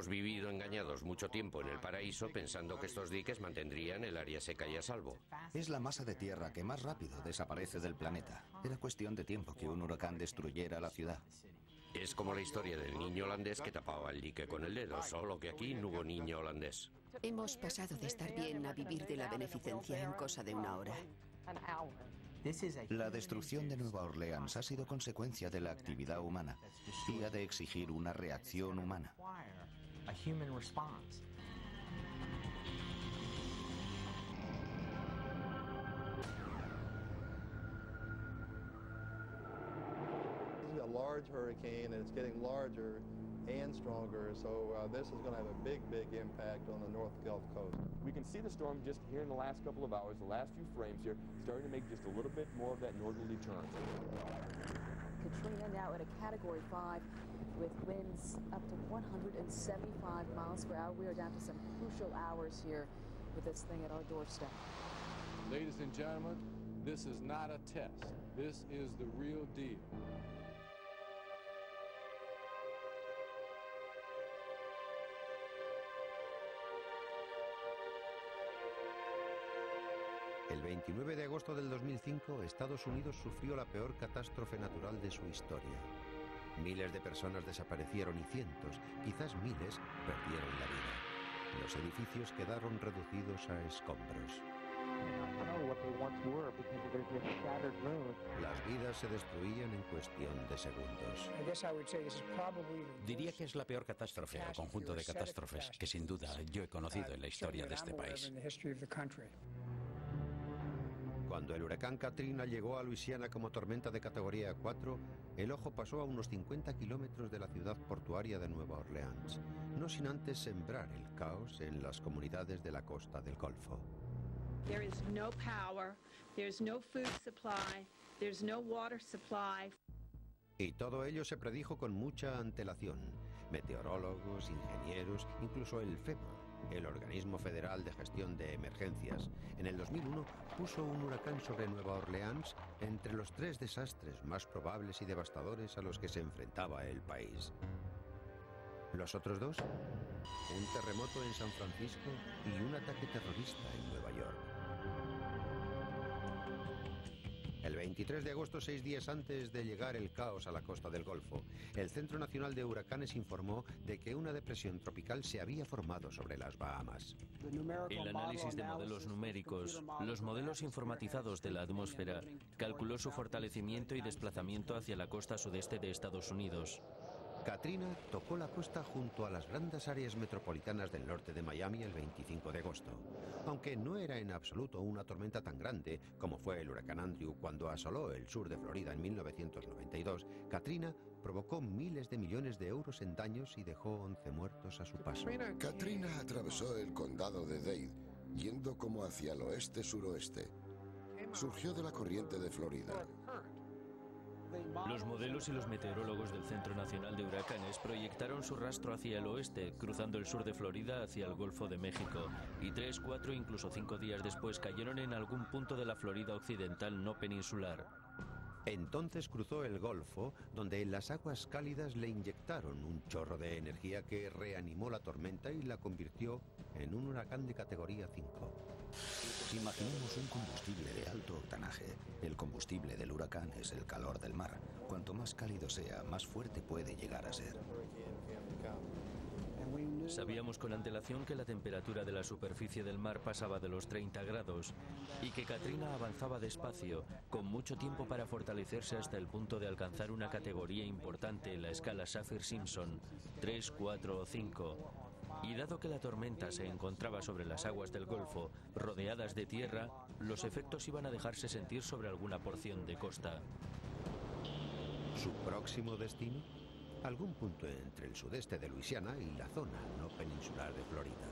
Hemos vivido engañados mucho tiempo en el paraíso pensando que estos diques mantendrían el área seca y a salvo. Es la masa de tierra que más rápido desaparece del planeta. Era cuestión de tiempo que un huracán destruyera la ciudad. Es como la historia del niño holandés que tapaba el dique con el dedo, solo que aquí no hubo niño holandés. Hemos pasado de estar bien a vivir de la beneficencia en cosa de una hora. La destrucción de Nueva Orleans ha sido consecuencia de la actividad humana y ha de exigir una reacción humana. This is a large hurricane and it's getting larger and stronger, so this is going to have a big impact on the North Gulf Coast. We can see the storm just here in the last couple of hours, the last few frames here, starting to make just a little bit more of that northerly turn. Katrina now at a Category 5 with winds up to 175 miles per hour. We are down to some crucial hours here with this thing at our doorstep. Ladies and gentlemen, this is not a test. This is the real deal. El 29 de agosto del 2005, Estados Unidos sufrió la peor catástrofe natural de su historia. Miles de personas desaparecieron y cientos, quizás miles, perdieron la vida. Los edificios quedaron reducidos a escombros. Las vidas se destruían en cuestión de segundos. Diría que es la peor catástrofe o conjunto de catástrofes que sin duda yo he conocido en la historia de este país. Cuando el huracán Katrina llegó a Luisiana como tormenta de categoría 4, el ojo pasó a unos 50 kilómetros de la ciudad portuaria de Nueva Orleans, no sin antes sembrar el caos en las comunidades de la costa del Golfo. There is no power, there's no food supply, there's no water supply. Y todo ello se predijo con mucha antelación. Meteorólogos, ingenieros, incluso el FEMA, el Organismo Federal de Gestión de Emergencias, en el 2001 puso un huracán sobre Nueva Orleans entre los 3 desastres más probables y devastadores a los que se enfrentaba el país. Los otros dos, un terremoto en San Francisco y un ataque terrorista en Nueva York. El 23 de agosto, 6 días antes de llegar el caos a la costa del Golfo, el Centro Nacional de Huracanes informó de que una depresión tropical se había formado sobre las Bahamas. El análisis de modelos numéricos, los modelos informatizados de la atmósfera, calculó su fortalecimiento y desplazamiento hacia la costa sudeste de Estados Unidos. Katrina tocó la costa junto a las grandes áreas metropolitanas del norte de Miami el 25 de agosto. Aunque no era en absoluto una tormenta tan grande como fue el huracán Andrew cuando asoló el sur de Florida en 1992, Katrina provocó miles de millones de euros en daños y dejó 11 muertos a su paso. Katrina atravesó el condado de Dade, yendo como hacia el oeste-suroeste. Surgió de la corriente de Florida. Los modelos y los meteorólogos del Centro Nacional de Huracanes proyectaron su rastro hacia el oeste, cruzando el sur de Florida hacia el Golfo de México, y 3, 4, incluso 5 días después cayeron en algún punto de la Florida occidental no peninsular. Entonces cruzó el Golfo, donde las aguas cálidas le inyectaron un chorro de energía que reanimó la tormenta y la convirtió en un huracán de categoría 5. Imaginemos un combustible de alto octanaje. El combustible del huracán es el calor del mar. Cuanto más cálido sea, más fuerte puede llegar a ser. Sabíamos con antelación que la temperatura de la superficie del mar pasaba de los 30 grados y que Katrina avanzaba despacio, con mucho tiempo para fortalecerse hasta el punto de alcanzar una categoría importante en la escala Saffir-Simpson, 3, 4 o 5. Y dado que la tormenta se encontraba sobre las aguas del Golfo, rodeadas de tierra, los efectos iban a dejarse sentir sobre alguna porción de costa. ¿Su próximo destino? Algún punto entre el sudeste de Luisiana y la zona no peninsular de Florida.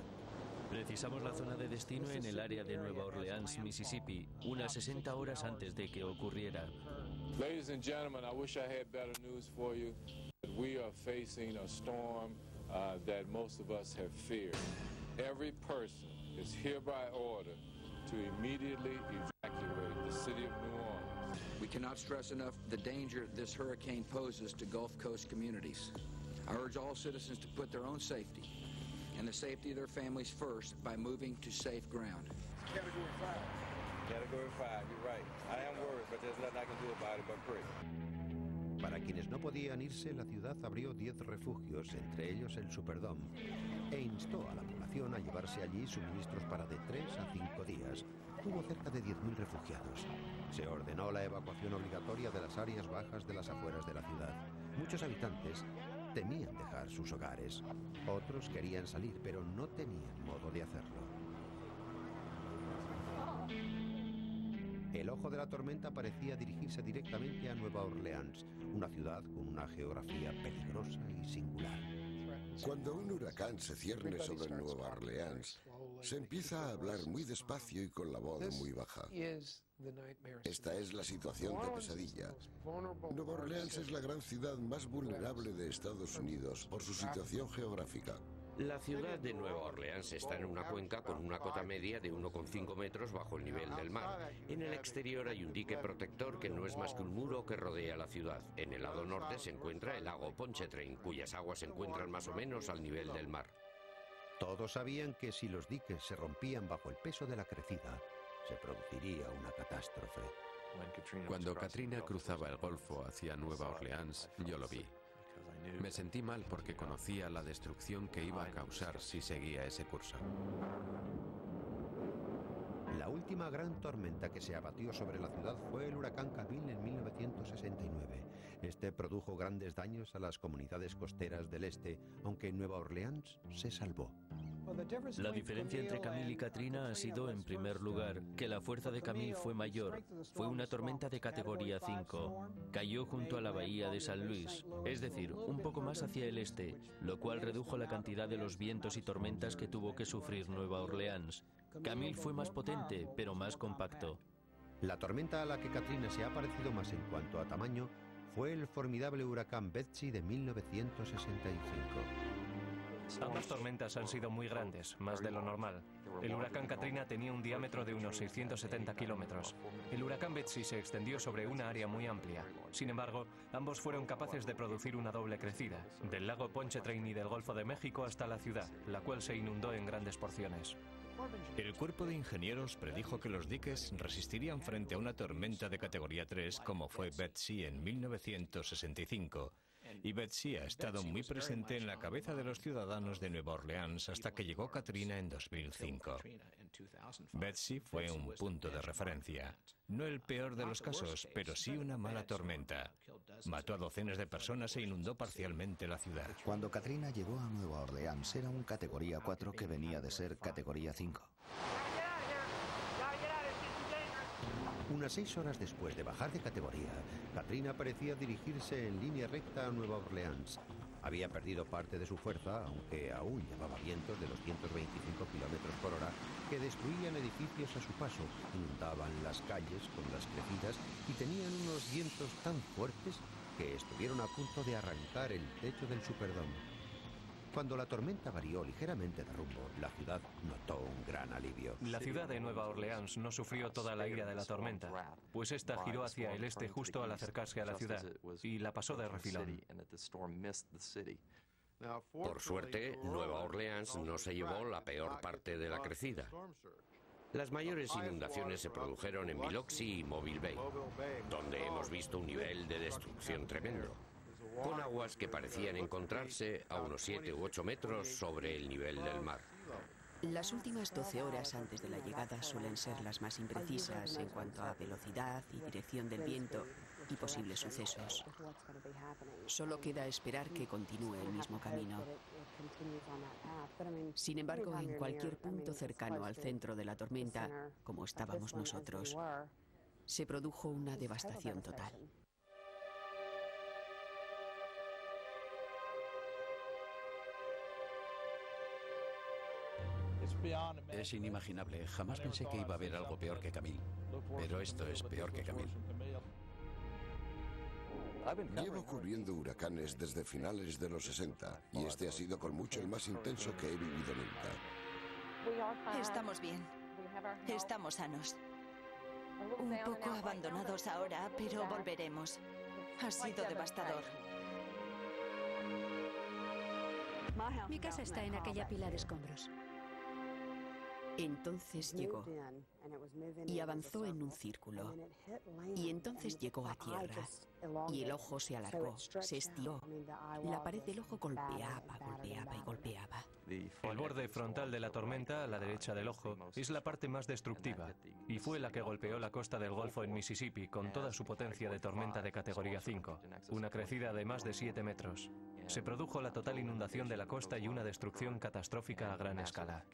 Precisamos la zona de destino en el área de Nueva Orleans, Mississippi, unas 60 horas antes de que ocurriera. Ladies and gentlemen, I wish I had better news for you. We are facing a storm that most of us have feared. Every person is hereby ordered to immediately evacuate the city of New Orleans. We cannot stress enough the danger this hurricane poses to Gulf Coast communities. I urge all citizens to put their own safety and the safety of their families first by moving to safe ground. Category 5. Category 5, you're right. I am worried, but there's nothing I can do about it but pray. Para quienes no podían irse, la ciudad abrió 10 refugios, entre ellos el Superdome, e instó a la población a llevarse allí suministros para de 3 a 5 días. Hubo cerca de 10.000 refugiados. Se ordenó la evacuación obligatoria de las áreas bajas de las afueras de la ciudad. Muchos habitantes temían dejar sus hogares. Otros querían salir, pero no tenían modo de hacerlo. El ojo de la tormenta parecía dirigirse directamente a Nueva Orleans, una ciudad con una geografía peligrosa y singular. Cuando un huracán se cierne sobre Nueva Orleans, se empieza a hablar muy despacio y con la voz muy baja. Esta es la situación de pesadilla. Nueva Orleans es la gran ciudad más vulnerable de Estados Unidos por su situación geográfica. La ciudad de Nueva Orleans está en una cuenca con una cota media de 1,5 metros bajo el nivel del mar. En el exterior hay un dique protector que no es más que un muro que rodea la ciudad. En el lado norte se encuentra el lago Pontchartrain, cuyas aguas se encuentran más o menos al nivel del mar. Todos sabían que si los diques se rompían bajo el peso de la crecida, se produciría una catástrofe. Cuando Katrina cruzaba el Golfo hacia Nueva Orleans, yo lo vi. Me sentí mal porque conocía la destrucción que iba a causar si seguía ese curso. La última gran tormenta que se abatió sobre la ciudad fue el huracán Camille en 1969. Este produjo grandes daños a las comunidades costeras del este, aunque Nueva Orleans se salvó. La diferencia entre Camille y Katrina ha sido, en primer lugar, que la fuerza de Camille fue mayor. Fue una tormenta de categoría 5. Cayó junto a la bahía de San Luis, es decir, un poco más hacia el este, lo cual redujo la cantidad de los vientos y tormentas que tuvo que sufrir Nueva Orleans. Camille fue más potente, pero más compacto. La tormenta a la que Katrina se ha parecido más en cuanto a tamaño fue el formidable huracán Betsy de 1965. Ambas tormentas han sido muy grandes, más de lo normal. El huracán Katrina tenía un diámetro de unos 670 kilómetros. El huracán Betsy se extendió sobre una área muy amplia. Sin embargo, ambos fueron capaces de producir una doble crecida, del lago Pontchartrain y del Golfo de México hasta la ciudad, la cual se inundó en grandes porciones. El cuerpo de ingenieros predijo que los diques resistirían frente a una tormenta de categoría 3 como fue Betsy en 1965. Y Betsy ha estado muy presente en la cabeza de los ciudadanos de Nueva Orleans hasta que llegó Katrina en 2005. Betsy fue un punto de referencia. No el peor de los casos, pero sí una mala tormenta. Mató a docenas de personas e inundó parcialmente la ciudad. Cuando Katrina llegó a Nueva Orleans era un categoría 4 que venía de ser categoría 5. Unas 6 horas después de bajar de categoría, Katrina parecía dirigirse en línea recta a Nueva Orleans. Había perdido parte de su fuerza, aunque aún llevaba vientos de los 125 kilómetros por hora que destruían edificios a su paso, inundaban las calles con las crecidas y tenían unos vientos tan fuertes que estuvieron a punto de arrancar el techo del Superdome. Cuando la tormenta varió ligeramente de rumbo, la ciudad notó un gran alivio. La ciudad de Nueva Orleans no sufrió toda la ira de la tormenta, pues esta giró hacia el este justo al acercarse a la ciudad y la pasó de refilón. Por suerte, Nueva Orleans no se llevó la peor parte de la crecida. Las mayores inundaciones se produjeron en Biloxi y Mobile Bay, donde hemos visto un nivel de destrucción tremendo, con aguas que parecían encontrarse a unos 7 u 8 metros sobre el nivel del mar. Las últimas 12 horas antes de la llegada suelen ser las más imprecisas en cuanto a velocidad y dirección del viento y posibles sucesos. Solo queda esperar que continúe el mismo camino. Sin embargo, en cualquier punto cercano al centro de la tormenta, como estábamos nosotros, se produjo una devastación total. Es inimaginable. Jamás pensé que iba a haber algo peor que Camille. Pero esto es peor que Camille. Llevo cubriendo huracanes desde finales de los 60 y este ha sido con mucho el más intenso que he vivido nunca. Estamos bien. Estamos sanos. Un poco abandonados ahora, pero volveremos. Ha sido devastador. Mi casa está en aquella pila de escombros. Entonces llegó y avanzó en un círculo. Y entonces llegó a tierra. Y el ojo se alargó, se estiró. La pared del ojo golpeaba, golpeaba y golpeaba. El borde frontal de la tormenta, a la derecha del ojo, es la parte más destructiva y fue la que golpeó la costa del Golfo en Mississippi con toda su potencia de tormenta de categoría 5, una crecida de más de 7 metros. Se produjo la total inundación de la costa y una destrucción catastrófica a gran escala.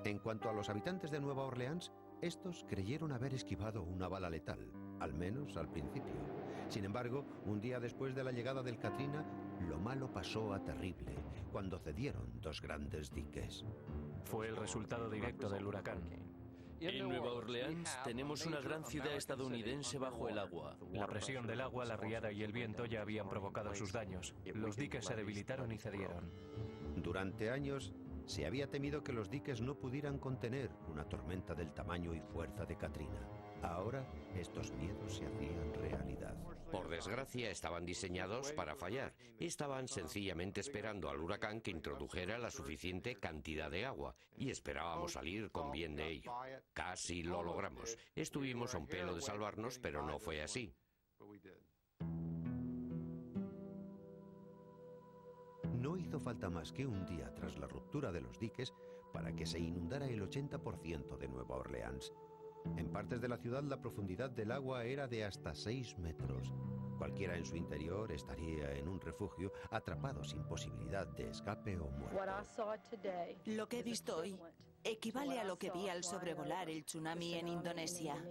En cuanto a los habitantes de Nueva Orleans, estos creyeron haber esquivado una bala letal, al menos al principio. Sin embargo, un día después de la llegada del Katrina, lo malo pasó a terrible, cuando cedieron dos grandes diques. Fue el resultado directo del huracán. En Nueva Orleans tenemos una gran ciudad estadounidense bajo el agua. La presión del agua, la riada y el viento ya habían provocado sus daños. Los diques se debilitaron y cedieron. Durante años, se había temido que los diques no pudieran contener una tormenta del tamaño y fuerza de Katrina. Ahora, estos miedos se hacían realidad. Por desgracia, estaban diseñados para fallar. Estaban sencillamente esperando al huracán que introdujera la suficiente cantidad de agua, y esperábamos salir con bien de ello. Casi lo logramos. Estuvimos a un pelo de salvarnos, pero no fue así. No hizo falta más que un día tras la ruptura de los diques para que se inundara el 80% de Nueva Orleans. En partes de la ciudad la profundidad del agua era de hasta 6 metros. Cualquiera en su interior estaría en un refugio, atrapado sin posibilidad de escape o muerte. Lo que he visto hoy equivale a lo que vi al sobrevolar el tsunami en Indonesia.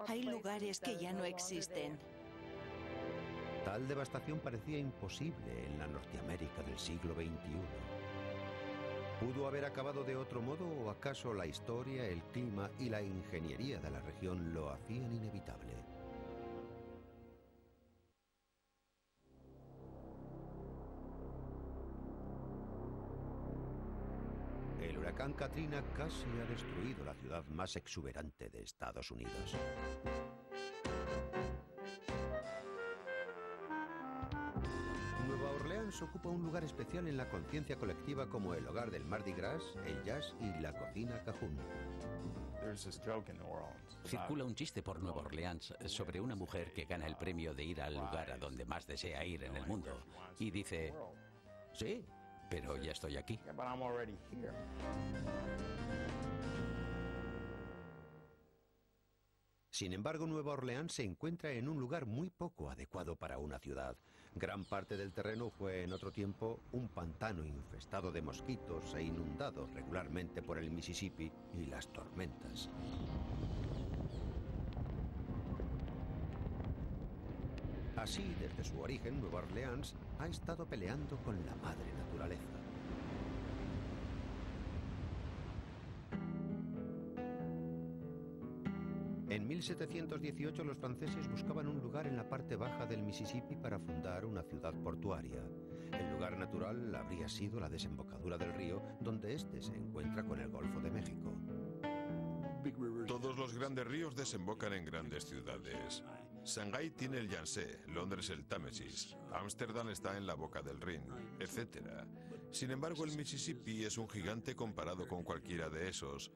Hay lugares que ya no existen. Tal devastación parecía imposible en la Norteamérica del siglo XXI. ¿Pudo haber acabado de otro modo o acaso la historia, el clima y la ingeniería de la región lo hacían inevitable? El huracán Katrina casi ha destruido la ciudad más exuberante de Estados Unidos. Nueva Orleans ocupa un lugar especial en la conciencia colectiva como el hogar del Mardi Gras, el jazz y la cocina cajún. Circula un chiste por Nueva Orleans sobre una mujer que gana el premio de ir al lugar a donde más desea ir en el mundo. Y dice, sí, pero ya estoy aquí. Sin embargo, Nueva Orleans se encuentra en un lugar muy poco adecuado para una ciudad. Gran parte del terreno fue en otro tiempo un pantano infestado de mosquitos e inundado regularmente por el Mississippi y las tormentas. Así, desde su origen, Nueva Orleans ha estado peleando con la madre naturaleza. En 1718 los franceses buscaban un lugar en la parte baja del Mississippi para fundar una ciudad portuaria. El lugar natural habría sido la desembocadura del río, donde este se encuentra con el Golfo de México. Todos los grandes ríos desembocan en grandes ciudades. Shanghái tiene el Yangtze, Londres el Támesis, Ámsterdam está en la boca del Rin, etc. Sin embargo, el Mississippi es un gigante comparado con cualquiera de esos.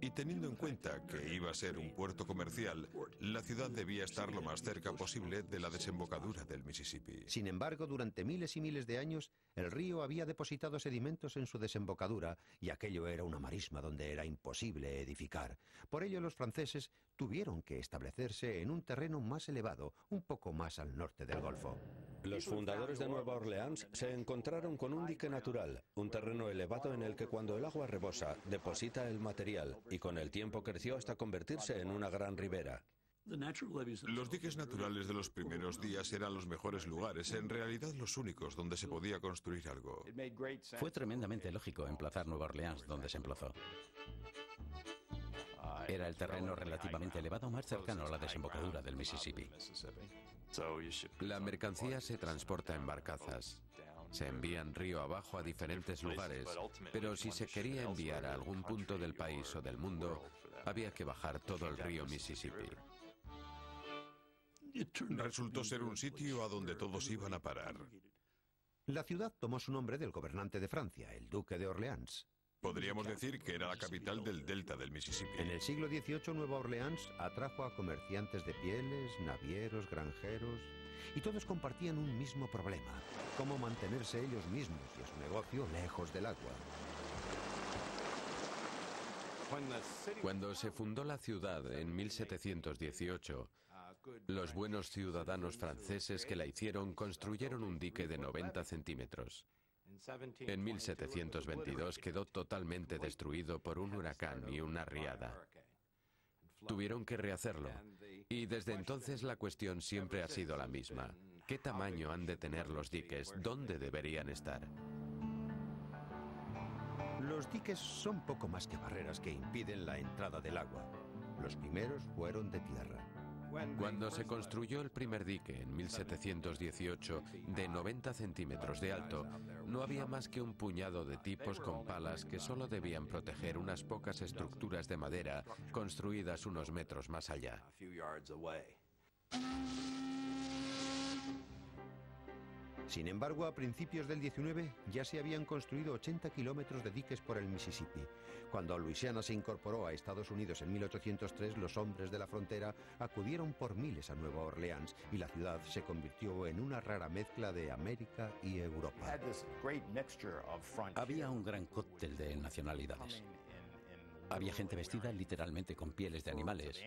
Y teniendo en cuenta que iba a ser un puerto comercial, la ciudad debía estar lo más cerca posible de la desembocadura del Mississippi. Sin embargo, durante miles y miles de años, el río había depositado sedimentos en su desembocadura y aquello era una marisma donde era imposible edificar. Por ello, los franceses tuvieron que establecerse en un terreno más elevado, un poco más al norte del Golfo. Los fundadores de Nueva Orleans se encontraron con un dique natural, un terreno elevado en el que cuando el agua rebosa, deposita el material y con el tiempo creció hasta convertirse en una gran ribera. Los diques naturales de los primeros días eran los mejores lugares, en realidad los únicos donde se podía construir algo. Fue tremendamente lógico emplazar Nueva Orleans donde se emplazó. Era el terreno relativamente elevado más cercano a la desembocadura del Mississippi. La mercancía se transporta en barcazas. Se envían río abajo a diferentes lugares, pero si se quería enviar a algún punto del país o del mundo, había que bajar todo el río Mississippi. Resultó ser un sitio a donde todos iban a parar. La ciudad tomó su nombre del gobernante de Francia, el duque de Orleans. Podríamos decir que era la capital del delta del Mississippi. En el siglo XVIII, Nueva Orleans atrajo a comerciantes de pieles, navieros, granjeros, y todos compartían un mismo problema: cómo mantenerse ellos mismos y a su negocio lejos del agua. Cuando se fundó la ciudad en 1718, los buenos ciudadanos franceses que la hicieron construyeron un dique de 90 centímetros. En 1722 quedó totalmente destruido por un huracán y una riada. Tuvieron que rehacerlo, y desde entonces la cuestión siempre ha sido la misma: ¿qué tamaño han de tener los diques? ¿Dónde deberían estar? Los diques son poco más que barreras que impiden la entrada del agua. Los primeros fueron de tierra. Cuando se construyó el primer dique en 1718 de 90 centímetros de alto, no había más que un puñado de tipos con palas que solo debían proteger unas pocas estructuras de madera construidas unos metros más allá. Sin embargo, a principios del 19 ya se habían construido 80 kilómetros de diques por el Mississippi. Cuando Luisiana se incorporó a Estados Unidos en 1803, los hombres de la frontera acudieron por miles a Nueva Orleans y la ciudad se convirtió en una rara mezcla de América y Europa. Había un gran cóctel de nacionalidades. Había gente vestida literalmente con pieles de animales,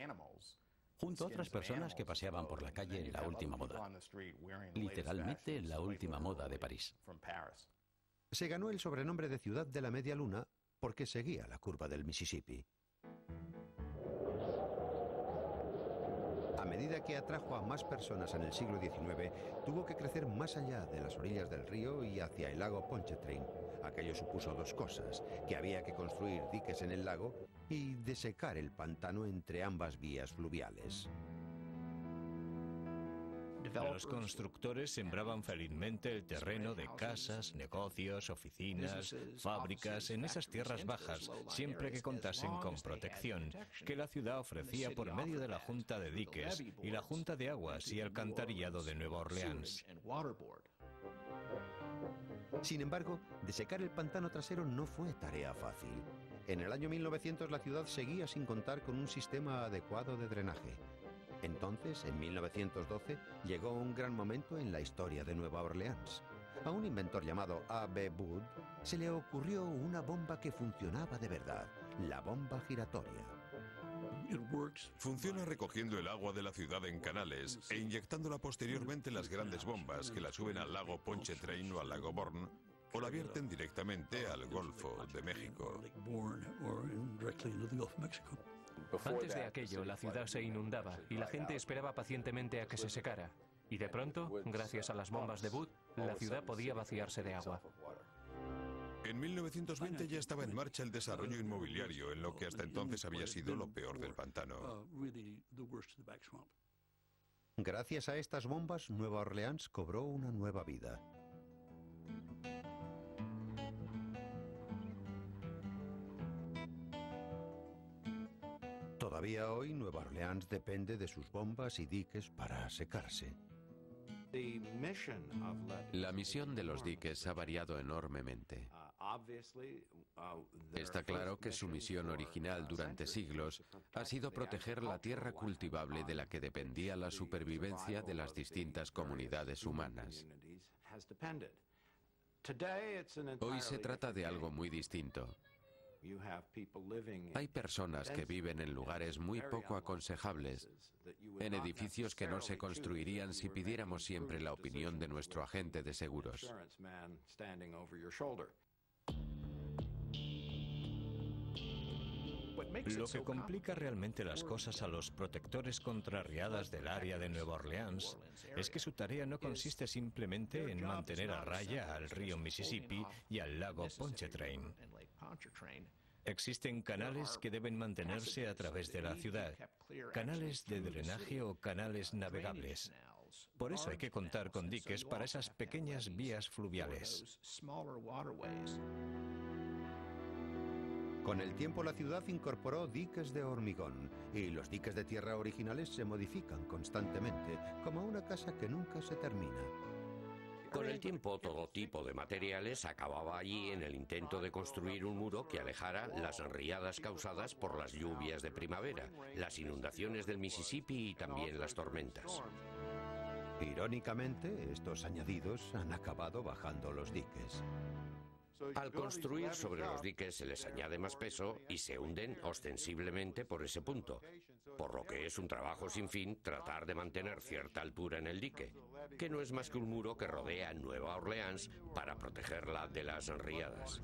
junto a otras personas que paseaban por la calle en la última moda. Literalmente la última moda de París. Se ganó el sobrenombre de Ciudad de la Media Luna porque seguía la curva del Mississippi. A medida que atrajo a más personas en el siglo XIX, tuvo que crecer más allá de las orillas del río y hacia el lago Pontchartrain. Aquello supuso dos cosas: que había que construir diques en el lago y desecar el pantano entre ambas vías fluviales. Los constructores sembraban felizmente el terreno de casas, negocios, oficinas, fábricas en esas tierras bajas, siempre que contasen con protección, que la ciudad ofrecía por medio de la Junta de Diques y la Junta de Aguas y Alcantarillado de Nueva Orleans. Sin embargo, desecar el pantano trasero no fue tarea fácil. En el año 1900 la ciudad seguía sin contar con un sistema adecuado de drenaje. Entonces, en 1912, llegó un gran momento en la historia de Nueva Orleans. A un inventor llamado A.B. Wood se le ocurrió una bomba que funcionaba de verdad: la bomba giratoria. Funciona recogiendo el agua de la ciudad en canales e inyectándola posteriormente en las grandes bombas que la suben al lago Pontchartrain o al lago Bourne, o la vierten directamente al Golfo de México. Antes de aquello, la ciudad se inundaba y la gente esperaba pacientemente a que se secara. Y de pronto, gracias a las bombas de Wood, la ciudad podía vaciarse de agua. En 1920 ya estaba en marcha el desarrollo inmobiliario en lo que hasta entonces había sido lo peor del pantano. Gracias a estas bombas, Nueva Orleans cobró una nueva vida. Todavía hoy Nueva Orleans depende de sus bombas y diques para secarse. La misión de los diques ha variado enormemente. Está claro que su misión original durante siglos ha sido proteger la tierra cultivable de la que dependía la supervivencia de las distintas comunidades humanas. Hoy se trata de algo muy distinto. Hay personas que viven en lugares muy poco aconsejables, en edificios que no se construirían si pidiéramos siempre la opinión de nuestro agente de seguros. Lo que complica realmente las cosas a los protectores contra riadas del área de Nueva Orleans es que su tarea no consiste simplemente en mantener a raya al río Mississippi y al lago Pontchartrain. Existen canales que deben mantenerse a través de la ciudad, canales de drenaje o canales navegables. Por eso hay que contar con diques para esas pequeñas vías fluviales. Con el tiempo la ciudad incorporó diques de hormigón y los diques de tierra originales se modifican constantemente, como una casa que nunca se termina. Con el tiempo, todo tipo de materiales acababa allí en el intento de construir un muro que alejara las riadas causadas por las lluvias de primavera, las inundaciones del Mississippi y también las tormentas. Irónicamente, estos añadidos han acabado bajando los diques. Al construir sobre los diques se les añade más peso y se hunden ostensiblemente por ese punto, por lo que es un trabajo sin fin tratar de mantener cierta altura en el dique, que no es más que un muro que rodea Nueva Orleans para protegerla de las riadas.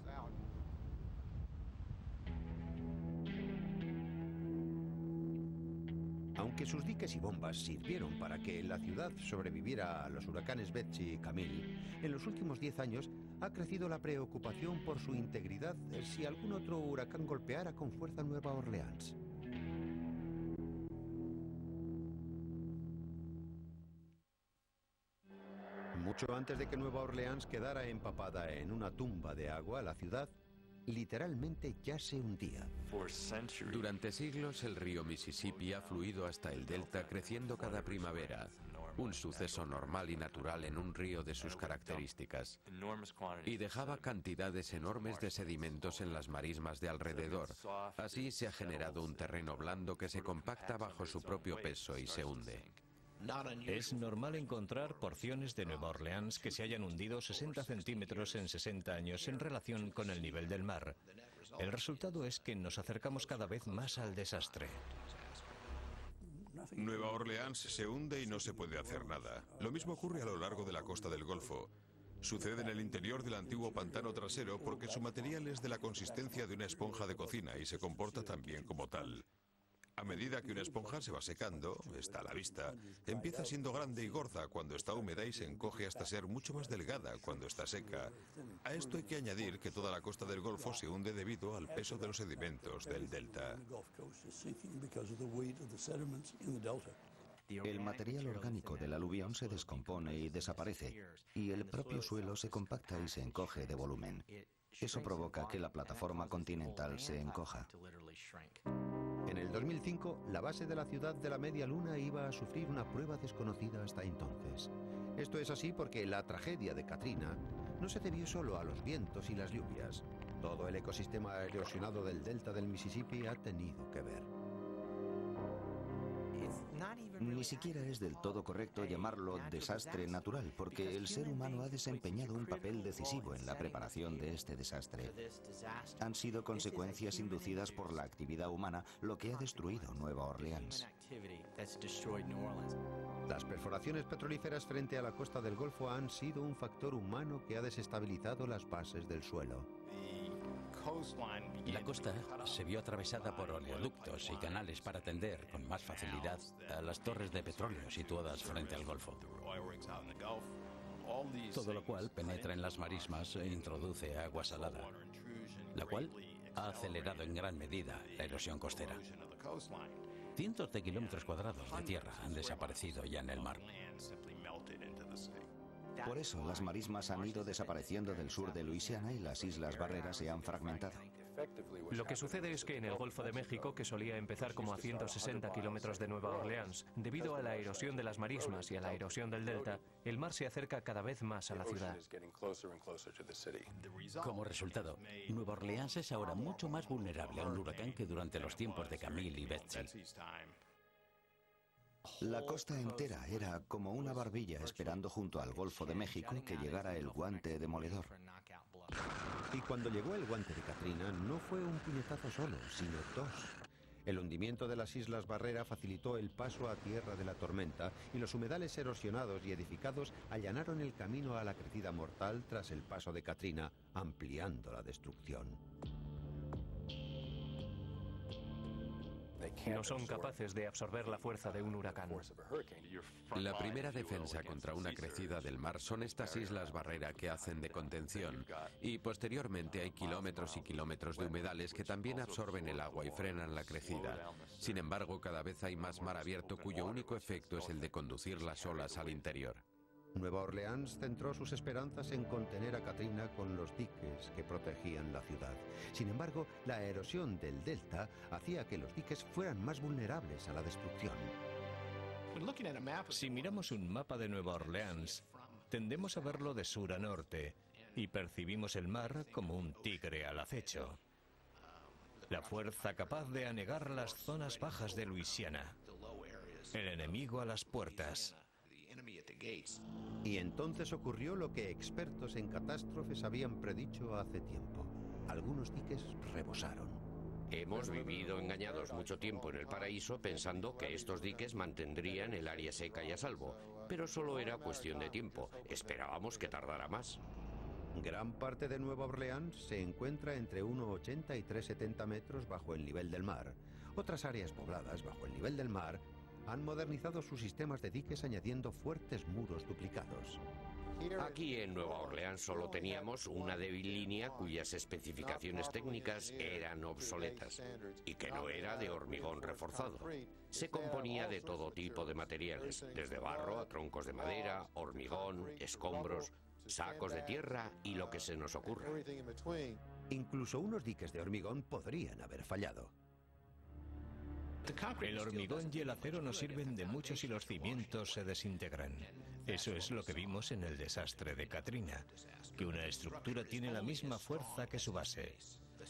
Aunque sus diques y bombas sirvieron para que la ciudad sobreviviera a los huracanes Betsy y Camille, en los últimos 10 años ha crecido la preocupación por su integridad si algún otro huracán golpeara con fuerza Nueva Orleans. Mucho antes de que Nueva Orleans quedara empapada en una tumba de agua, la ciudad literalmente ya se hundía. Durante siglos el río Mississippi ha fluido hasta el delta, creciendo cada primavera. Un suceso normal y natural en un río de sus características. Y dejaba cantidades enormes de sedimentos en las marismas de alrededor. Así se ha generado un terreno blando que se compacta bajo su propio peso y se hunde. Es normal encontrar porciones de Nueva Orleans que se hayan hundido 60 centímetros en 60 años en relación con el nivel del mar. El resultado es que nos acercamos cada vez más al desastre. Nueva Orleans se hunde y no se puede hacer nada. Lo mismo ocurre a lo largo de la costa del Golfo. Sucede en el interior del antiguo pantano trasero porque su material es de la consistencia de una esponja de cocina y se comporta también como tal. A medida que una esponja se va secando, está a la vista, empieza siendo grande y gorda cuando está húmeda y se encoge hasta ser mucho más delgada cuando está seca. A esto hay que añadir que toda la costa del Golfo se hunde debido al peso de los sedimentos del delta. El material orgánico del aluvión se descompone y desaparece, y el propio suelo se compacta y se encoge de volumen. Eso provoca que la plataforma continental se encoja. En el 2005, la base de la ciudad de la Media Luna iba a sufrir una prueba desconocida hasta entonces. Esto es así porque la tragedia de Katrina no se debió solo a los vientos y las lluvias. Todo el ecosistema erosionado del delta del Mississippi ha tenido que ver. Ni siquiera es del todo correcto llamarlo desastre natural, porque el ser humano ha desempeñado un papel decisivo en la preparación de este desastre. Han sido consecuencias inducidas por la actividad humana lo que ha destruido Nueva Orleans. Las perforaciones petrolíferas frente a la costa del Golfo han sido un factor humano que ha desestabilizado las bases del suelo. La costa se vio atravesada por oleoductos y canales para atender con más facilidad a las torres de petróleo situadas frente al Golfo. Todo lo cual penetra en las marismas e introduce agua salada, la cual ha acelerado en gran medida la erosión costera. Cientos de kilómetros cuadrados de tierra han desaparecido ya en el mar. Por eso, las marismas han ido desapareciendo del sur de Luisiana y las islas barreras se han fragmentado. Lo que sucede es que en el Golfo de México, que solía empezar como a 160 kilómetros de Nueva Orleans, debido a la erosión de las marismas y a la erosión del delta, el mar se acerca cada vez más a la ciudad. Como resultado, Nueva Orleans es ahora mucho más vulnerable a un huracán que durante los tiempos de Camille y Betsy. La costa entera era como una barbilla esperando junto al Golfo de México que llegara el guante demoledor. Y cuando llegó el guante de Katrina, no fue un puñetazo solo, sino dos. El hundimiento de las Islas Barrera facilitó el paso a tierra de la tormenta y los humedales erosionados y edificados allanaron el camino a la crecida mortal tras el paso de Katrina, ampliando la destrucción. No son capaces de absorber la fuerza de un huracán. La primera defensa contra una crecida del mar son estas islas barrera que hacen de contención, y posteriormente hay kilómetros y kilómetros de humedales que también absorben el agua y frenan la crecida. Sin embargo, cada vez hay más mar abierto cuyo único efecto es el de conducir las olas al interior. Nueva Orleans centró sus esperanzas en contener a Katrina con los diques que protegían la ciudad. Sin embargo, la erosión del delta hacía que los diques fueran más vulnerables a la destrucción. Si miramos un mapa de Nueva Orleans, tendemos a verlo de sur a norte y percibimos el mar como un tigre al acecho. La fuerza capaz de anegar las zonas bajas de Luisiana. El enemigo a las puertas. Y entonces ocurrió lo que expertos en catástrofes habían predicho hace tiempo. Algunos diques rebosaron. Hemos vivido engañados mucho tiempo en el paraíso pensando que estos diques mantendrían el área seca y a salvo, pero solo era cuestión de tiempo. Esperábamos que tardara más. Gran parte de Nueva Orleans se encuentra entre 1,80 y 3,70 metros bajo el nivel del mar. Otras áreas pobladas bajo el nivel del mar han modernizado sus sistemas de diques añadiendo fuertes muros duplicados. Aquí en Nueva Orleans solo teníamos una débil línea cuyas especificaciones técnicas eran obsoletas y que no era de hormigón reforzado. Se componía de todo tipo de materiales, desde barro a troncos de madera, hormigón, escombros, sacos de tierra y lo que se nos ocurra. Incluso unos diques de hormigón podrían haber fallado. El hormigón y el acero no sirven de mucho si los cimientos se desintegran. Eso es lo que vimos en el desastre de Katrina, que una estructura tiene la misma fuerza que su base.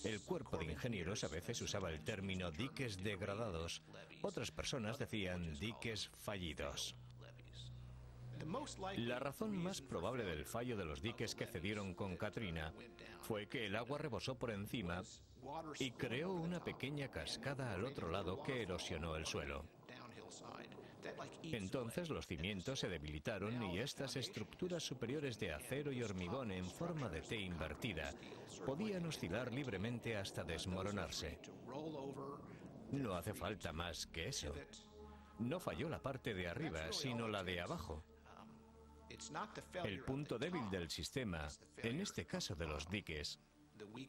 El cuerpo de ingenieros a veces usaba el término diques degradados. Otras personas decían diques fallidos. La razón más probable del fallo de los diques que cedieron con Katrina fue que el agua rebosó por encima y creó una pequeña cascada al otro lado que erosionó el suelo. Entonces los cimientos se debilitaron y estas estructuras superiores de acero y hormigón en forma de T invertida podían oscilar libremente hasta desmoronarse. No hace falta más que eso. No falló la parte de arriba, sino la de abajo. El punto débil del sistema, en este caso de los diques,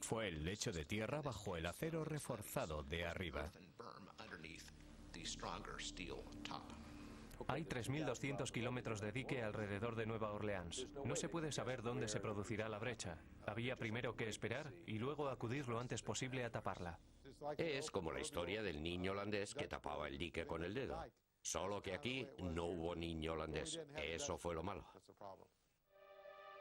fue el lecho de tierra bajo el acero reforzado de arriba. Hay 3.200 kilómetros de dique alrededor de Nueva Orleans. No se puede saber dónde se producirá la brecha. Había primero que esperar y luego acudir lo antes posible a taparla. Es como la historia del niño holandés que tapaba el dique con el dedo. Solo que aquí no hubo niño holandés. Eso fue lo malo.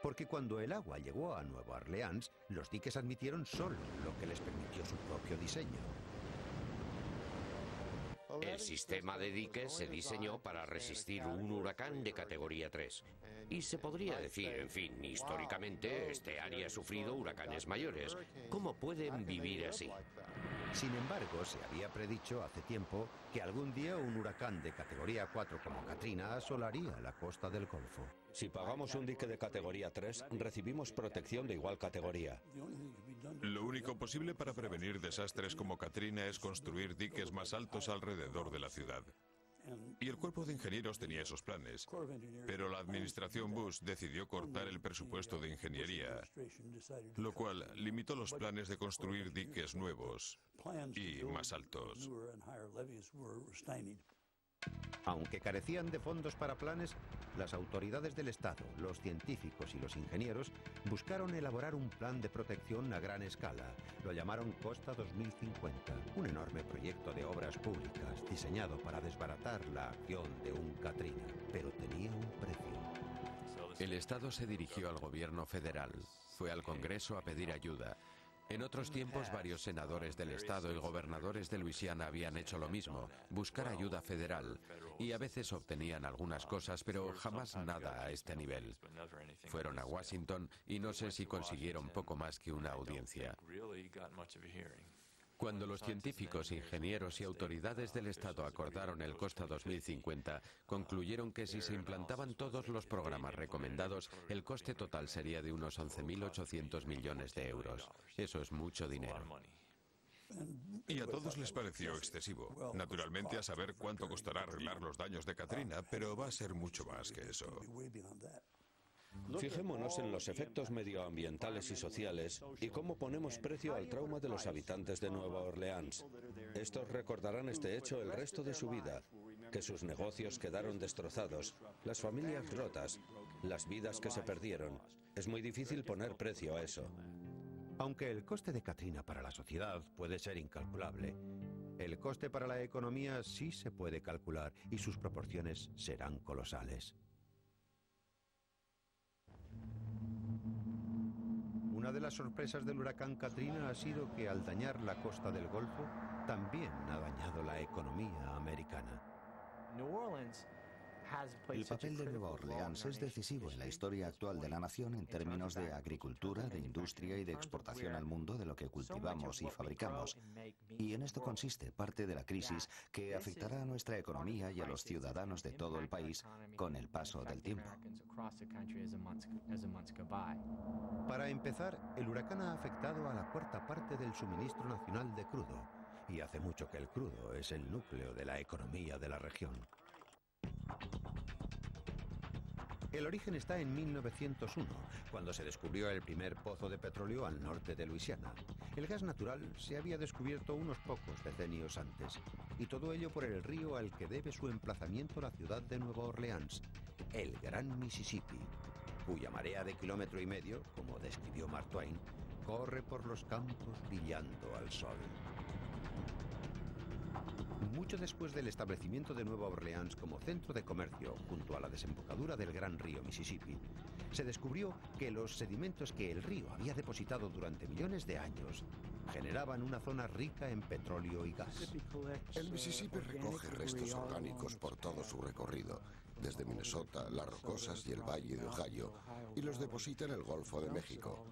Porque cuando el agua llegó a Nueva Orleans, los diques admitieron solo lo que les permitió su propio diseño. El sistema de diques se diseñó para resistir un huracán de categoría 3. Y se podría decir, en fin, históricamente, este área ha sufrido huracanes mayores. ¿Cómo pueden vivir así? Sin embargo, se había predicho hace tiempo que algún día un huracán de categoría 4 como Katrina asolaría la costa del Golfo. Si pagamos un dique de categoría 3, recibimos protección de igual categoría. Lo único posible para prevenir desastres como Katrina es construir diques más altos alrededor de la ciudad. Y el cuerpo de ingenieros tenía esos planes, pero la administración Bush decidió cortar el presupuesto de ingeniería, lo cual limitó los planes de construir diques nuevos y más altos. Aunque carecían de fondos para planes, las autoridades del Estado, los científicos y los ingenieros buscaron elaborar un plan de protección a gran escala. Lo llamaron Costa 2050, un enorme proyecto de obras públicas diseñado para desbaratar la acción de un Katrina, pero tenía un precio. El Estado se dirigió al gobierno federal, fue al Congreso a pedir ayuda. En otros tiempos, varios senadores del Estado y gobernadores de Luisiana habían hecho lo mismo, buscar ayuda federal, y a veces obtenían algunas cosas, pero jamás nada a este nivel. Fueron a Washington y no sé si consiguieron poco más que una audiencia. Cuando los científicos, ingenieros y autoridades del Estado acordaron el Costa 2050, concluyeron que si se implantaban todos los programas recomendados, el coste total sería de unos 11.800 millones de euros. Eso es mucho dinero. Y a todos les pareció excesivo. Naturalmente, a saber cuánto costará arreglar los daños de Katrina, pero va a ser mucho más que eso. Fijémonos en los efectos medioambientales y sociales y cómo ponemos precio al trauma de los habitantes de Nueva Orleans. Estos recordarán este hecho el resto de su vida, que sus negocios quedaron destrozados, las familias rotas, las vidas que se perdieron. Es muy difícil poner precio a eso. Aunque el coste de Katrina para la sociedad puede ser incalculable, el coste para la economía sí se puede calcular y sus proporciones serán colosales. Una de las sorpresas del huracán Katrina ha sido que al dañar la costa del Golfo, también ha dañado la economía americana. El papel de Nueva Orleans es decisivo en la historia actual de la nación en términos de agricultura, de industria y de exportación al mundo de lo que cultivamos y fabricamos. Y en esto consiste parte de la crisis que afectará a nuestra economía y a los ciudadanos de todo el país con el paso del tiempo. Para empezar, el huracán ha afectado a la cuarta parte del suministro nacional de crudo. Y hace mucho que el crudo es el núcleo de la economía de la región. El origen está en 1901, cuando se descubrió el primer pozo de petróleo al norte de Luisiana. El gas natural se había descubierto unos pocos decenios antes, y todo ello por el río al que debe su emplazamiento la ciudad de Nueva Orleans, el Gran Mississippi, cuya marea de 1,5 kilómetros, como describió Mark Twain, corre por los campos brillando al sol. Mucho después del establecimiento de Nueva Orleans como centro de comercio junto a la desembocadura del gran río Mississippi, se descubrió que los sedimentos que el río había depositado durante millones de años generaban una zona rica en petróleo y gas. El Mississippi recoge restos orgánicos por todo su recorrido, desde Minnesota, las Rocosas y el Valle de Ohio, y los deposita en el Golfo de México.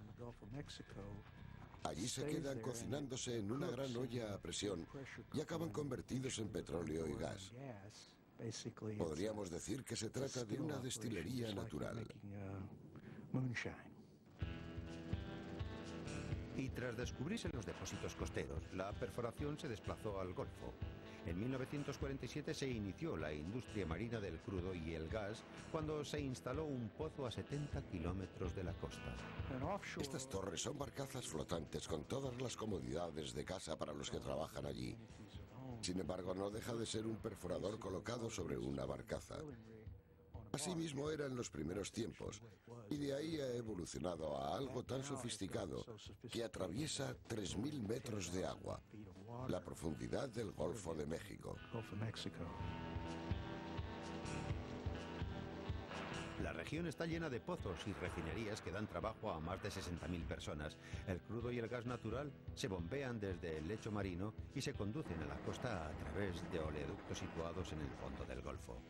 Allí se quedan cocinándose en una gran olla a presión y acaban convertidos en petróleo y gas. Podríamos decir que se trata de una destilería natural. Y tras descubrirse los depósitos costeros, la perforación se desplazó al Golfo. En 1947 se inició la industria marina del crudo y el gas cuando se instaló un pozo a 70 kilómetros de la costa. Estas torres son barcazas flotantes con todas las comodidades de casa para los que trabajan allí. Sin embargo, no deja de ser un perforador colocado sobre una barcaza. Asimismo era en los primeros tiempos, y de ahí ha evolucionado a algo tan sofisticado que atraviesa 3.000 metros de agua, la profundidad del Golfo de México. La región está llena de pozos y refinerías que dan trabajo a más de 60.000 personas. El crudo y el gas natural se bombean desde el lecho marino y se conducen a la costa a través de oleoductos situados en el fondo del Golfo.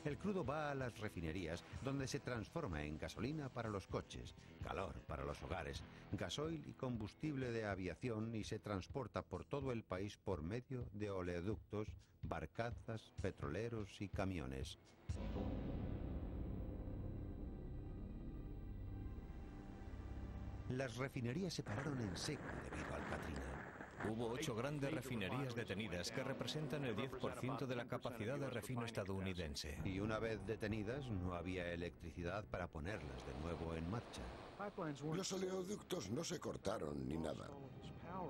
El crudo va a las refinerías, donde se transforma en gasolina para los coches, calor para los hogares, gasoil y combustible de aviación, y se transporta por todo el país por medio de oleoductos, barcazas, petroleros y camiones. Las refinerías se pararon en seco debido al Katrina. Hubo 8 grandes refinerías detenidas que representan el 10% de la capacidad de refino estadounidense. Y una vez detenidas, no había electricidad para ponerlas de nuevo en marcha. Los oleoductos no se cortaron ni nada.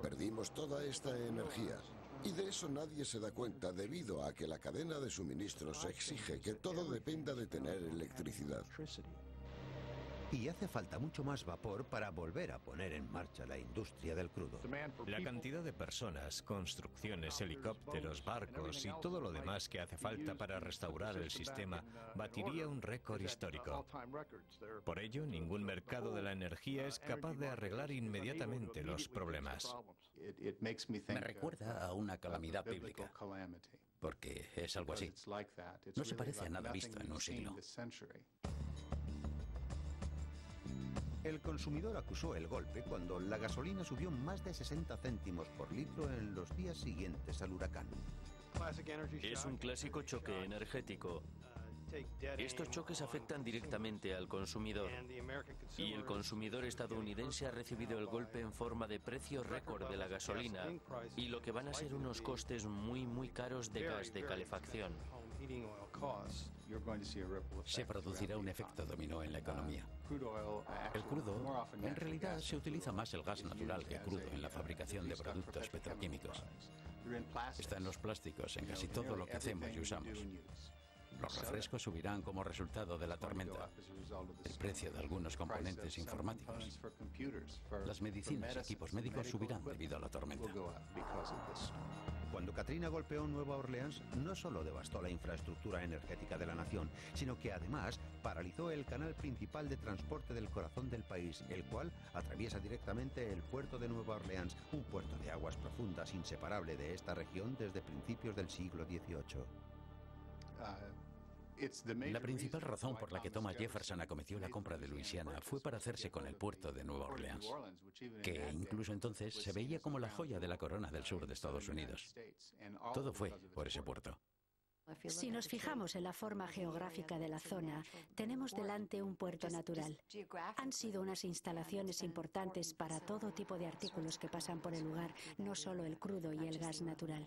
Perdimos toda esta energía. Y de eso nadie se da cuenta debido a que la cadena de suministros exige que todo dependa de tener electricidad. Y hace falta mucho más vapor para volver a poner en marcha la industria del crudo. La cantidad de personas, construcciones, helicópteros, barcos y todo lo demás que hace falta para restaurar el sistema batiría un récord histórico. Por ello, ningún mercado de la energía es capaz de arreglar inmediatamente los problemas. Me recuerda a una calamidad bíblica, porque es algo así. No se parece a nada visto en un siglo. El consumidor acusó el golpe cuando la gasolina subió más de 60 céntimos por litro en los días siguientes al huracán. Es un clásico choque energético. Estos choques afectan directamente al consumidor, y el consumidor estadounidense ha recibido el golpe en forma de precio récord de la gasolina y lo que van a ser unos costes muy caros de gas de calefacción. Se producirá un efecto dominó en la economía. El crudo, en realidad, se utiliza más el gas natural que crudo en la fabricación de productos petroquímicos. Está en los plásticos, en casi todo lo que hacemos y usamos. Los refrescos subirán como resultado de la tormenta. El precio de algunos componentes informáticos. Las medicinas y equipos médicos subirán debido a la tormenta. Cuando Katrina golpeó Nueva Orleans, no solo devastó la infraestructura energética de la nación, sino que además paralizó el canal principal de transporte del corazón del país, el cual atraviesa directamente el puerto de Nueva Orleans, un puerto de aguas profundas inseparable de esta región desde principios del siglo XVIII. La principal razón por la que Thomas Jefferson acometió la compra de Luisiana fue para hacerse con el puerto de Nueva Orleans, que incluso entonces se veía como la joya de la corona del sur de Estados Unidos. Todo fue por ese puerto. Si nos fijamos en la forma geográfica de la zona, tenemos delante un puerto natural. Han sido unas instalaciones importantes para todo tipo de artículos que pasan por el lugar, no solo el crudo y el gas natural.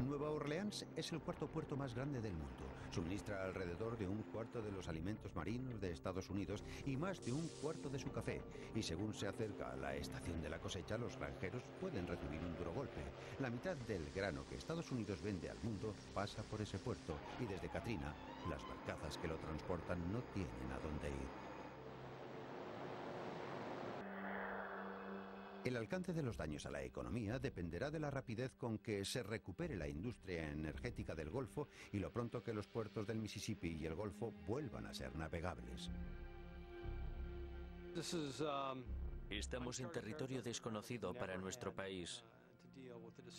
Nueva Orleans es el cuarto puerto más grande del mundo. Suministra alrededor de un cuarto de los alimentos marinos de Estados Unidos y más de un cuarto de su café. Y según se acerca a la estación de la cosecha, los granjeros pueden recibir un duro golpe. La mitad del grano que Estados Unidos vende al mundo pasa por ese puerto y desde Katrina, las barcazas que lo transportan no tienen a dónde ir. El alcance de los daños a la economía dependerá de la rapidez con que se recupere la industria energética del Golfo y lo pronto que los puertos del Mississippi y el Golfo vuelvan a ser navegables. Estamos en territorio desconocido para nuestro país.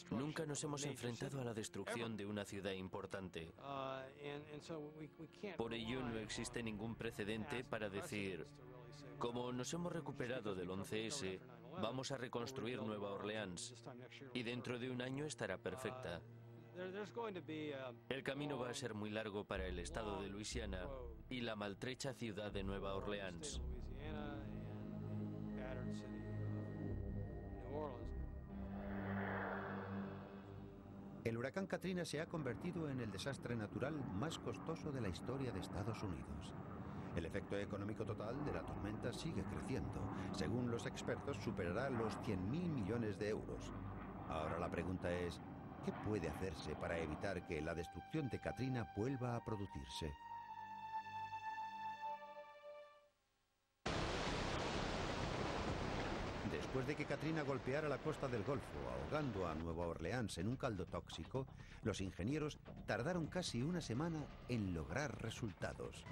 Nunca nos hemos enfrentado a la destrucción de una ciudad importante. Por ello no existe ningún precedente para decir, como nos hemos recuperado del 11S, vamos a reconstruir Nueva Orleans y dentro de un año estará perfecta. El camino va a ser muy largo para el estado de Luisiana y la maltrecha ciudad de Nueva Orleans. El huracán Katrina se ha convertido en el desastre natural más costoso de la historia de Estados Unidos. El efecto económico total de la tormenta sigue creciendo. Según los expertos, superará los 100.000 millones de euros. Ahora la pregunta es, ¿qué puede hacerse para evitar que la destrucción de Katrina vuelva a producirse? Después de que Katrina golpeara la costa del Golfo, ahogando a Nueva Orleans en un caldo tóxico, los ingenieros tardaron casi una semana en lograr resultados.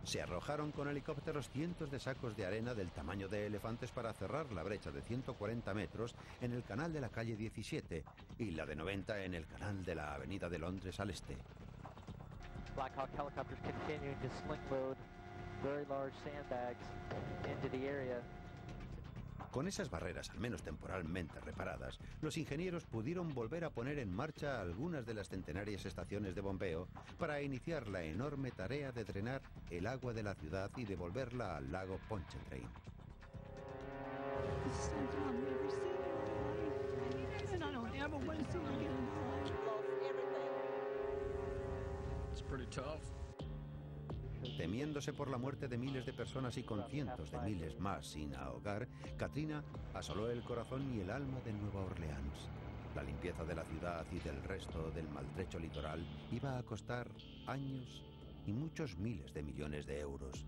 Se arrojaron con helicópteros cientos de sacos de arena del tamaño de elefantes para cerrar la brecha de 140 metros en el canal de la calle 17 y la de 90 en el canal de la avenida de Londres al este. Black Hawk helicopters continuing to sling load very large sandbags into the area. Con esas barreras, al menos temporalmente reparadas, los ingenieros pudieron volver a poner en marcha algunas de las centenarias estaciones de bombeo para iniciar la enorme tarea de drenar el agua de la ciudad y devolverla al lago Pontchartrain. Temiéndose por la muerte de miles de personas y con cientos de miles más sin ahogar, Katrina asoló el corazón y el alma de Nueva Orleans. La limpieza de la ciudad y del resto del maltrecho litoral iba a costar años y muchos miles de millones de euros.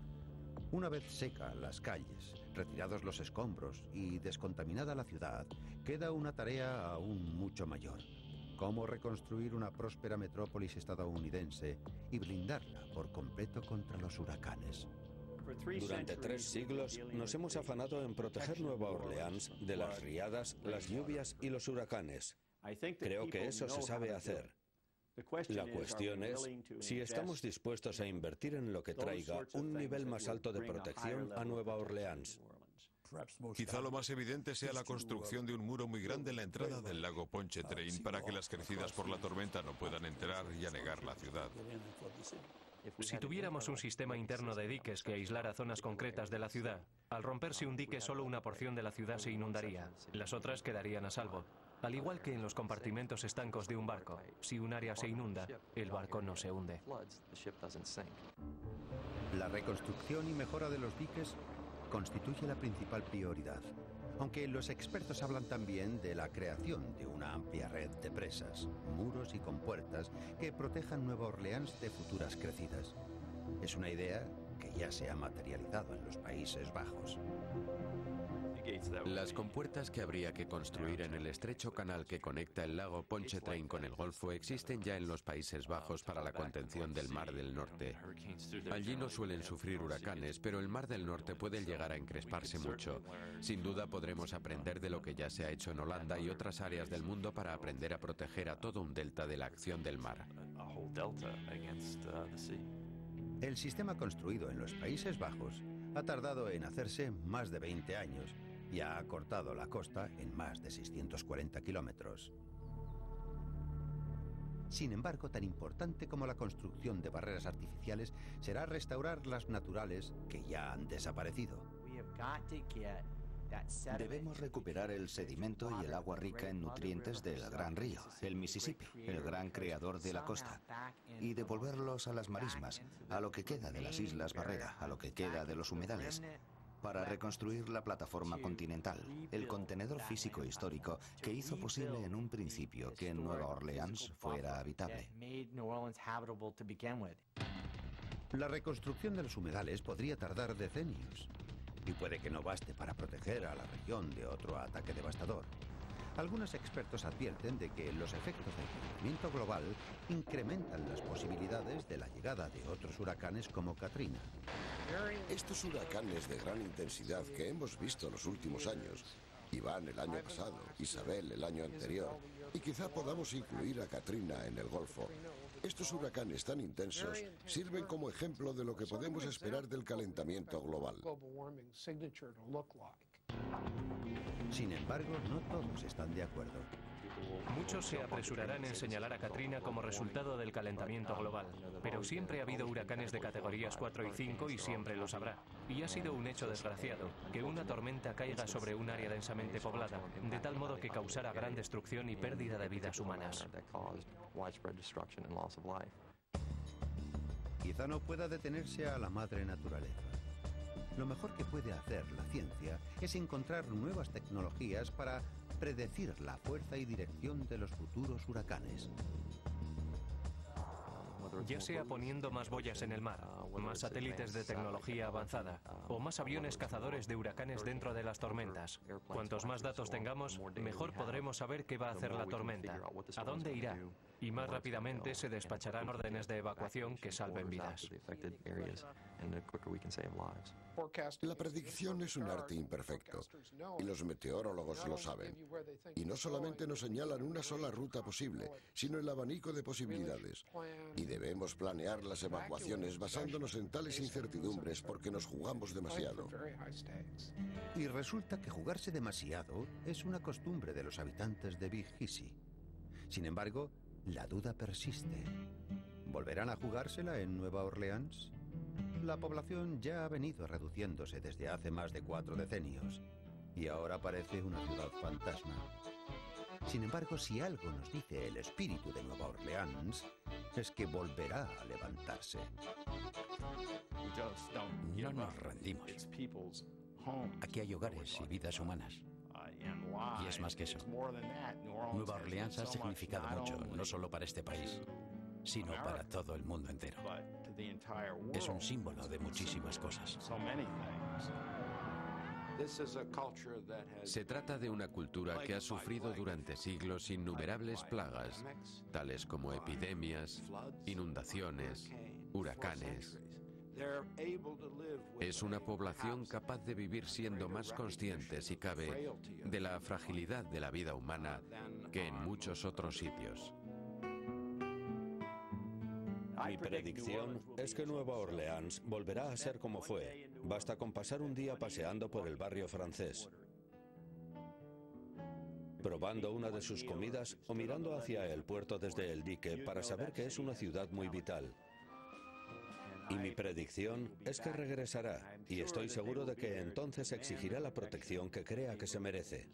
Una vez seca las calles, retirados los escombros y descontaminada la ciudad, queda una tarea aún mucho mayor. Cómo reconstruir una próspera metrópolis estadounidense y blindarla por completo contra los huracanes. Durante 3 siglos nos hemos afanado en proteger Nueva Orleans de las riadas, las lluvias y los huracanes. Creo que eso se sabe hacer. La cuestión es si estamos dispuestos a invertir en lo que traiga un nivel más alto de protección a Nueva Orleans. Quizá lo más evidente sea la construcción de un muro muy grande en la entrada del lago Pontchartrain para que las crecidas por la tormenta no puedan entrar y anegar la ciudad. Si tuviéramos un sistema interno de diques que aislara zonas concretas de la ciudad, al romperse un dique solo una porción de la ciudad se inundaría, las otras quedarían a salvo. Al igual que en los compartimentos estancos de un barco, si un área se inunda, el barco no se hunde. La reconstrucción y mejora de los diques constituye la principal prioridad, aunque los expertos hablan también de la creación de una amplia red de presas, muros y compuertas que protejan Nueva Orleans de futuras crecidas. Es una idea que ya se ha materializado en los Países Bajos. Las compuertas que habría que construir en el estrecho canal que conecta el lago Pontchartrain con el Golfo existen ya en los Países Bajos para la contención del Mar del Norte. Allí no suelen sufrir huracanes, pero el Mar del Norte puede llegar a encresparse mucho. Sin duda podremos aprender de lo que ya se ha hecho en Holanda y otras áreas del mundo para aprender a proteger a todo un delta de la acción del mar. El sistema construido en los Países Bajos ha tardado en hacerse más de 20 años y ha acortado la costa en más de 640 kilómetros. Sin embargo, tan importante como la construcción de barreras artificiales será restaurar las naturales que ya han desaparecido. Debemos recuperar el sedimento y el agua rica en nutrientes del gran río, el Mississippi, el gran creador de la costa, y devolverlos a las marismas, a lo que queda de las islas Barrera, a lo que queda de los humedales, para reconstruir la plataforma continental, el contenedor físico histórico que hizo posible en un principio que en Nueva Orleans fuera habitable. La reconstrucción de los humedales podría tardar decenios, y puede que no baste para proteger a la región de otro ataque devastador. Algunos expertos advierten de que los efectos del calentamiento global incrementan las posibilidades de la llegada de otros huracanes como Katrina. Estos huracanes de gran intensidad que hemos visto en los últimos años, Iván el año pasado, Isabel el año anterior, y quizá podamos incluir a Katrina en el Golfo. Estos huracanes tan intensos sirven como ejemplo de lo que podemos esperar del calentamiento global. Sin embargo, no todos están de acuerdo. Muchos se apresurarán en señalar a Katrina como resultado del calentamiento global, pero siempre ha habido huracanes de categorías 4 y 5 y siempre los habrá. Y ha sido un hecho desgraciado que una tormenta caiga sobre un área densamente poblada, de tal modo que causara gran destrucción y pérdida de vidas humanas. Quizá no pueda detenerse a la madre naturaleza. Lo mejor que puede hacer la ciencia es encontrar nuevas tecnologías para predecir la fuerza y dirección de los futuros huracanes. Ya sea poniendo más boyas en el mar, más satélites de tecnología avanzada o más aviones cazadores de huracanes dentro de las tormentas. Cuantos más datos tengamos, mejor podremos saber qué va a hacer la tormenta, a dónde irá, y más rápidamente se despacharán órdenes de evacuación que salven vidas. La predicción es un arte imperfecto, y los meteorólogos lo saben. Y no solamente nos señalan una sola ruta posible, sino el abanico de posibilidades. Y debemos planear las evacuaciones basándonos en tales incertidumbres porque nos jugamos demasiado. Y resulta que jugarse demasiado es una costumbre de los habitantes de Big Hissy. Sin embargo, la duda persiste. ¿Volverán a jugársela en Nueva Orleans? La población ya ha venido reduciéndose desde hace más de 4 decenios y ahora parece una ciudad fantasma. Sin embargo, si algo nos dice el espíritu de Nueva Orleans, es que volverá a levantarse. No nos rendimos. Aquí hay hogares y vidas humanas. Y es más que eso. Nueva Orleans ha significado mucho, no solo para este país, sino para todo el mundo entero. Es un símbolo de muchísimas cosas. Se trata de una cultura que ha sufrido durante siglos innumerables plagas, tales como epidemias, inundaciones, huracanes. Es una población capaz de vivir siendo más consciente, si cabe, de la fragilidad de la vida humana que en muchos otros sitios. Mi predicción es que Nueva Orleans volverá a ser como fue. Basta con pasar un día paseando por el barrio francés, probando una de sus comidas o mirando hacia el puerto desde el dique para saber que es una ciudad muy vital. Y mi predicción es que regresará, y estoy seguro de que entonces exigirá la protección que crea que se merece.